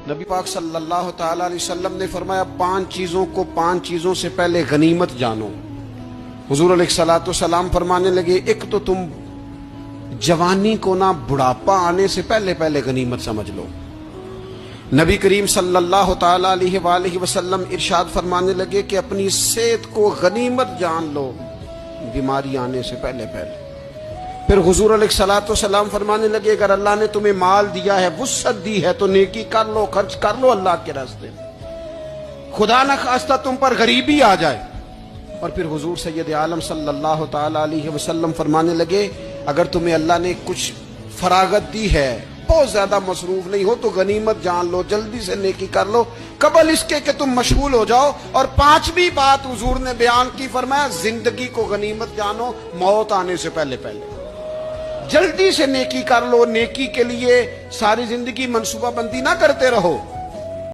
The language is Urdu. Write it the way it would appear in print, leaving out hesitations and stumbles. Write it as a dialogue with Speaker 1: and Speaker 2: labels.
Speaker 1: نبی پاک صلی اللہ تعالی علیہ وسلم نے فرمایا 5 چیزوں کو 5 چیزوں سے پہلے غنیمت جانو۔ حضور علیہ الصلوۃ والسلام فرمانے لگے ایک تو تم جوانی کو نہ بڑھاپا آنے سے پہلے غنیمت سمجھ لو۔ نبی کریم صلی اللہ تعالی علیہ وآلہ وسلم ارشاد فرمانے لگے کہ اپنی صحت کو غنیمت جان لو، بیماری آنے سے پہلے۔ پھر حضور علیہ الصلوۃ والسلام فرمانے لگے اگر اللہ نے تمہیں مال دیا ہے، وسعت دی ہے، تو نیکی کر لو، خرچ کر لو اللہ کے راستے میں، خدا نہ خواستہ تم پر غریبی آ جائے۔ اور پھر حضور سید عالم صلی اللہ تعالی علیہ وسلم فرمانے لگے اگر تمہیں اللہ نے کچھ فراغت دی ہے، بہت زیادہ مصروف نہیں ہو، تو غنیمت جان لو، جلدی سے نیکی کر لو قبل اس کے کہ تم مشغول ہو جاؤ۔ اور 5ویں بات حضور نے بیان کی، فرمایا زندگی کو غنیمت جانو، موت آنے سے پہلے جلدی سے نیکی کر لو۔ نیکی کے لیے ساری زندگی منصوبہ بندی نہ کرتے رہو۔